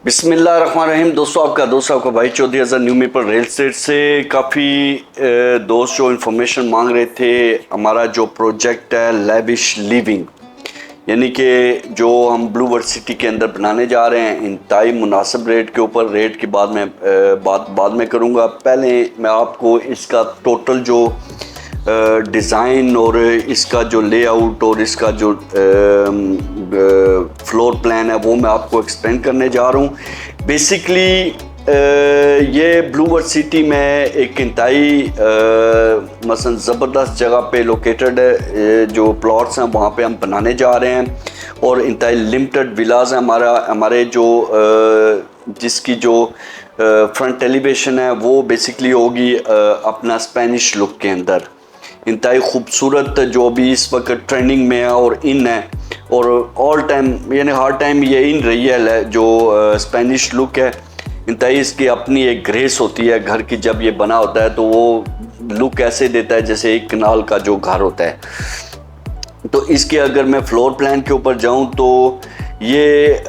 बिस्मिल्लाहिर्रहमानिर्रहीम। दोस्तों आपका भाई चौधरी अजहर न्यू मीपर रियल एस्टेट से काफ़ी दोस्त जो इन्फॉर्मेशन मांग रहे थे। हमारा जो प्रोजेक्ट है लैविश लिविंग, यानी कि जो हम ब्लू वर्ड सिटी के अंदर बनाने जा रहे हैं, इंतहाई मुनासिब रेट के ऊपर। रेट की बात बाद में करूँगा। पहले मैं आपको इसका टोटल जो डिज़ाइन और इसका जो लेआउट और इसका जो फ्लोर प्लान है वो मैं आपको एक्सप्लेन करने जा रहा हूँ। बेसिकली ये ब्लू वर्ड सिटी में एक इंतहाई मसलन ज़बरदस्त जगह पे लोकेटेड है। जो प्लॉट्स हैं वहाँ पे हम बनाने जा रहे हैं और इंतहाई लिमिटेड विलाज हैं। हमारे जो जिसकी जो फ्रंट एलिवेशन है वो बेसिकली होगी अपना स्पेनिश लुक के अंदर। इंतहाई खूबसूरत जो अभी इस वक्त ट्रेंडिंग में है और इन है, और ऑल टाइम यानी हर टाइम ये इन रही है जो स्पेनिश लुक है। इंतहाई इसकी अपनी एक ग्रेस होती है। घर की जब ये बना होता है तो वो लुक ऐसे देता है जैसे एक कनाल का जो घर होता है। तो इसके अगर मैं फ्लोर प्लान के ऊपर जाऊं तो ये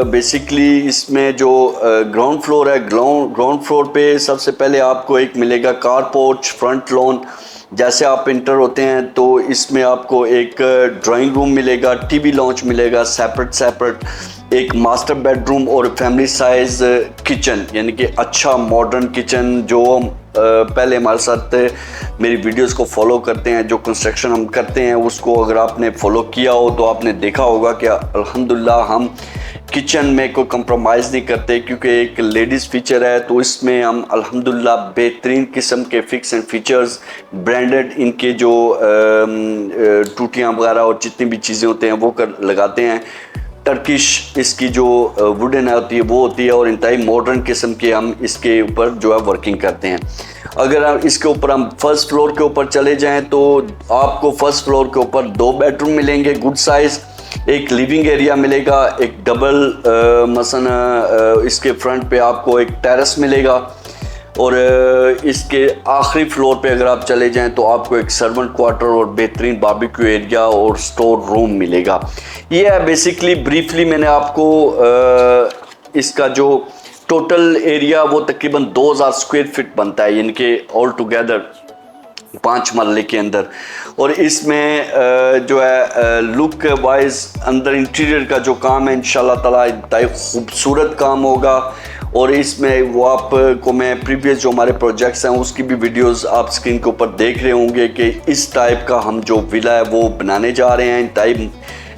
बेसिकली इसमें जो ग्राउंड फ्लोर है, ग्राउंड फ्लोर पे सबसे पहले आपको एक मिलेगा कार पोर्च, फ्रंट लॉन। जैसे आप इंटर होते हैं तो इसमें आपको एक ड्राइंग रूम मिलेगा, टीवी लॉन्च मिलेगा, सेपरेट एक मास्टर बेडरूम और फैमिली साइज किचन, यानी कि अच्छा मॉडर्न किचन। जो पहले हमारे साथ मेरी वीडियोस को फॉलो करते हैं, जो कंस्ट्रक्शन हम करते हैं उसको अगर आपने फॉलो किया हो तो आपने देखा होगा कि अल्हम्दुलिल्लाह हम किचन में कोई कंप्रोमाइज़ नहीं करते, क्योंकि एक लेडीज़ फीचर है। तो इसमें हम अल्हम्दुलिल्लाह बेहतरीन किस्म के फिक्स एंड फीचर्स, ब्रांडेड इनके जो टूटियाँ वगैरह और जितनी भी चीज़ें होते हैं वो लगाते हैं। टर्किश इसकी जो वुडन होती है वो होती है, और इंतहाई मॉडर्न किस्म के हम इसके ऊपर जो है वर्किंग करते हैं। अगर इसके ऊपर हम फर्स्ट फ्लोर के ऊपर चले जाएं तो आपको फर्स्ट फ्लोर के ऊपर 2 बेडरूम मिलेंगे गुड साइज़, एक लिविंग एरिया मिलेगा, एक डबल मसलन इसके फ्रंट पे आपको एक टेरेस मिलेगा, और इसके आखिरी फ्लोर पे अगर आप चले जाएं तो आपको एक सर्वेंट क्वार्टर और बेहतरीन बारबेक्यू एरिया और स्टोर रूम मिलेगा। ये है बेसिकली ब्रीफली मैंने आपको इसका जो टोटल एरिया वो तकरीबन 2000 स्क्वायर फीट बनता है, यानी कि ऑल टुगेदर 5 मरले के अंदर। और इसमें जो है लुक वाइज अंदर इंटीरियर का जो काम है इंशाल्लाह ताला इंतहाई खूबसूरत काम होगा। और इसमें वो आपको मैं प्रीवियस जो हमारे प्रोजेक्ट्स हैं उसकी भी वीडियोस आप स्क्रीन के ऊपर देख रहे होंगे कि इस टाइप का हम जो विला है वो बनाने जा रहे हैं। इंतहाई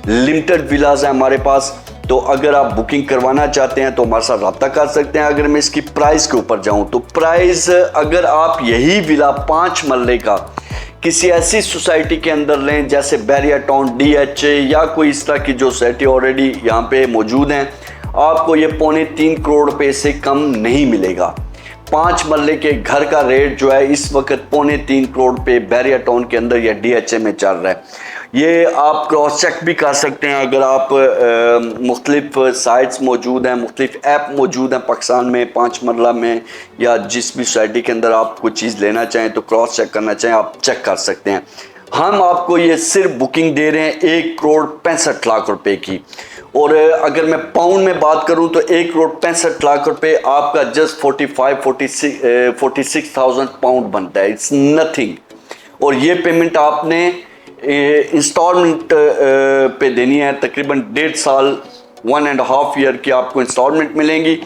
लिमिटेड विलाज हैं हमारे पास। तो अगर आप बुकिंग करवाना चाहते हैं तो हमारे साथ रब्ता कर सकते हैं। अगर मैं इसकी प्राइस के ऊपर जाऊं तो प्राइस अगर आप यही विला 5 मरले का किसी ऐसी सोसाइटी के अंदर लें जैसे बैरिया टाउन, DHA या कोई इस तरह की जो सोसाइटी ऑलरेडी यहाँ पे मौजूद हैं, आपको ये 3.25 करोड़ रुपये से कम नहीं मिलेगा। 5 मरले के घर का रेट जो है इस वक्त 3.25 करोड़ रुपये बैरिया टाउन के अंदर या DHA में चल रहा है। ये आप क्रॉस चेक भी कर सकते हैं। अगर आप मुख्तलिफ साइट्स मौजूद हैं, मुख्तलिफ ऐप मौजूद हैं पाकिस्तान में 5 मरला में, या जिस भी सोसाइटी के अंदर आप कोई चीज़ लेना चाहें तो क्रॉस चेक करना चाहें आप चेक कर सकते हैं। हम आपको ये सिर्फ बुकिंग दे रहे हैं 1 करोड़ 65 लाख रुपए की। और अगर मैं पाउंड में बात करूं तो 1 करोड़ 65 लाख रुपए आपका जस्ट 46,000 पाउंड बनता है। It's nothing. और ये पेमेंट आपने इंस्टॉलमेंट पे देनी है। तकरीबन 1.5 साल 1.5 ईयर की आपको इंस्टॉलमेंट मिलेंगी।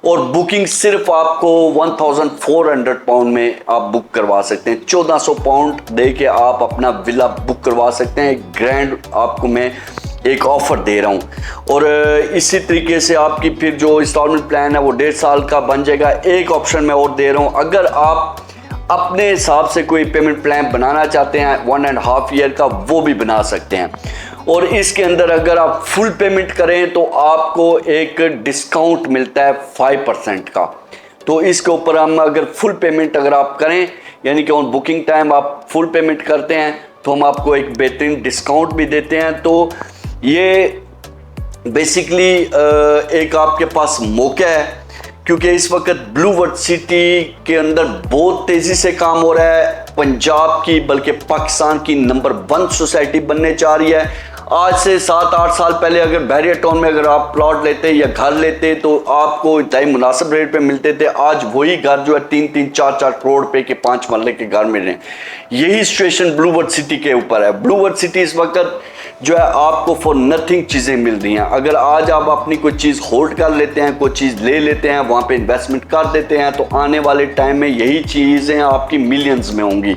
और बुकिंग सिर्फ आपको 1400 पाउंड में आप बुक करवा सकते हैं। 1400 पाउंड दे के आप अपना विला बुक करवा सकते हैं। ग्रैंड आपको मैं एक ऑफ़र दे रहा हूं। और इसी तरीके से आपकी फिर जो इंस्टॉलमेंट प्लान है वो 1.5 साल का बन जाएगा। एक ऑप्शन मैं और दे रहा हूं, अगर आप अपने हिसाब से कोई पेमेंट प्लान बनाना चाहते हैं 1.5 ईयर का, वो भी बना सकते हैं। और इसके अंदर अगर आप फुल पेमेंट करें तो आपको एक डिस्काउंट मिलता है 5% का। तो इसके ऊपर हम अगर फुल पेमेंट अगर आप करें, यानी कि ऑन बुकिंग टाइम आप फुल पेमेंट करते हैं, तो हम आपको एक बेहतरीन डिस्काउंट भी देते हैं। तो ये बेसिकली एक आपके पास मौका है, क्योंकि इस वक्त ब्लू वर्ड सिटी के अंदर बहुत तेज़ी से काम हो रहा है। पंजाब की बल्कि पाकिस्तान की नंबर 1 सोसाइटी बनने जा रही है। आज से 7-8 साल पहले अगर बैरियर टाउन में अगर आप प्लॉट लेते या घर लेते तो आपको इंतहाई मुनासिब रेट पे मिलते थे। आज वही घर जो है 3-3, 4-4 करोड़ रुपए के 5 मरले के घर मिल रहे हैं। यही सिचुएशन ब्लू वर्ल्ड सिटी के ऊपर है। ब्लू वर्ल्ड सिटी इस वक्त जो है आपको फॉर नथिंग चीज़ें मिल रही हैं। अगर आज आप अपनी कोई चीज़ होल्ड कर लेते हैं, कोई चीज़ ले लेते हैं, वहाँ पे इन्वेस्टमेंट कर देते हैं, तो आने वाले टाइम में यही चीज़ें आपकी मिलियंस में होंगी।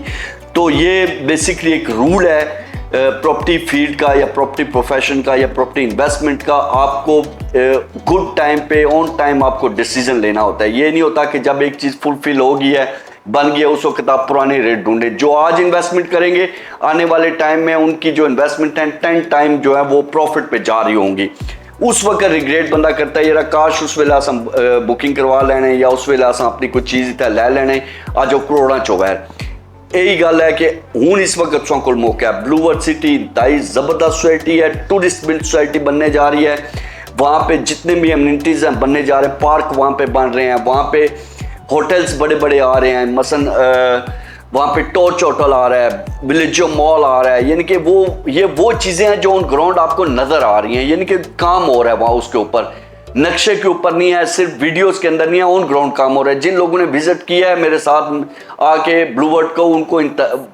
तो ये बेसिकली एक रूल है प्रॉपर्टी फील्ड का या प्रॉपर्टी प्रोफेशन का या प्रॉपर्टी इन्वेस्टमेंट का। आपको गुड टाइम पे ऑन टाइम आपको डिसीजन लेना होता है। ये नहीं होता कि जब एक चीज़ फुलफिल हो गई है, बन गया, उस वक्त आप पुराने रेट ढूंढे। जो आज इन्वेस्टमेंट करेंगे आने वाले टाइम में उनकी जो इन्वेस्टमेंट है 10 टाइम जो है वो प्रॉफिट पे जा रही होंगी। उस वक्त रिग्रेट बंदा करता है यार काश उस वेले अस बुकिंग करवा लेने या उस वेले अस अपनी कोई चीज़ इत्थै लै लेने, अज वो करोड़ां चो बैर। यही गल है कि हूँ इस वक्त तुसां कोल मौका है। ब्लू वर्ल्ड सिटी इंतहाई ज़बरदस्त सोसाइटी है, टूरिस्ट बिल्ड सोसाइटी बनने जा रही है। वहाँ पे जितने भी एमिनिटीज़ हैं बनने जा रहे हैं, पार्क वहाँ पे बन रहे हैं, वहाँ पे होटल्स बड़े बड़े आ रहे हैं। मसलन वहाँ पे टॉर्च होटल आ रहा है, विलेजो मॉल आ रहा है। यानी कि ये वो चीज़ें हैं जो ऑन ग्राउंड आपको नज़र आ रही हैं। यानी कि काम हो रहा है वहाँ, उसके ऊपर नक्शे के ऊपर नहीं है, सिर्फ वीडियोस के अंदर नहीं है, ऑन ग्राउंड काम हो रहा है। जिन लोगों ने विजिट किया है मेरे साथ आके ब्लू वर्ल्ड को, उनको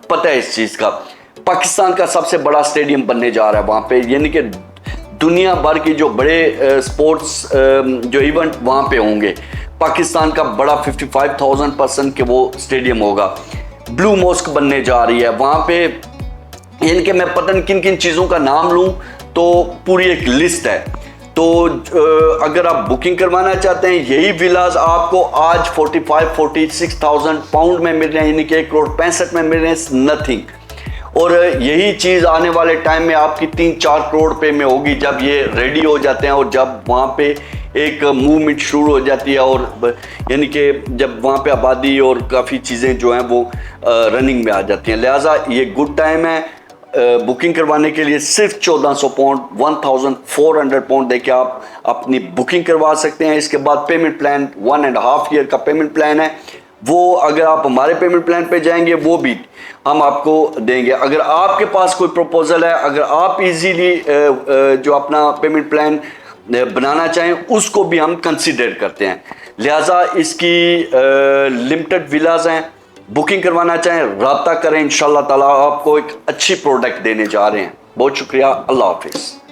पता है इस चीज़ का। पाकिस्तान का सबसे बड़ा स्टेडियम बनने जा रहा है वहाँ पे। यानी कि दुनिया भर की जो बड़े स्पोर्ट्स जो इवेंट वहाँ पे होंगे, पाकिस्तान का बड़ा 55,000 पर्सन के वो स्टेडियम होगा। ब्लू मॉस्क बनने जा रही है वहाँ पे। यानी कि मैं पता नहीं किन किन चीज़ों का नाम लूँ तो पूरी एक लिस्ट है। तो अगर आप बुकिंग करवाना चाहते हैं, यही विलास आपको आज 45-46,000 पाउंड में मिल रहे हैं, यानी कि 1,65 करोड़ में मिल रहे हैं, नथिंग। और यही चीज़ आने वाले टाइम में आपकी 3-4 करोड़ रुपए में होगी जब ये रेडी हो जाते हैं और जब वहाँ पे एक मूवमेंट शुरू हो जाती है। और यानी कि जब वहाँ पे आबादी और काफ़ी चीज़ें जो हैं वो रनिंग में आ जाती हैं। लिहाजा ये गुड टाइम है बुकिंग करवाने के लिए। सिर्फ 1400 पाउंड 1400 पाउंड देके आप अपनी बुकिंग करवा सकते हैं। इसके बाद पेमेंट प्लान 1.5 ईयर का पेमेंट प्लान है, वो अगर आप हमारे पेमेंट प्लान पे जाएंगे वो भी हम आपको देंगे। अगर आपके पास कोई प्रपोजल है, अगर आप इजीली जो अपना पेमेंट प्लान बनाना चाहें उसको भी हम कंसिडर करते हैं। लिहाजा इसकी लिमिटेड विलास हैं, बुकिंग करवाना चाहें राब्ता करें। इंशाल्लाह ताला आपको एक अच्छी प्रोडक्ट देने जा रहे हैं। बहुत शुक्रिया, अल्लाह हाफिज़।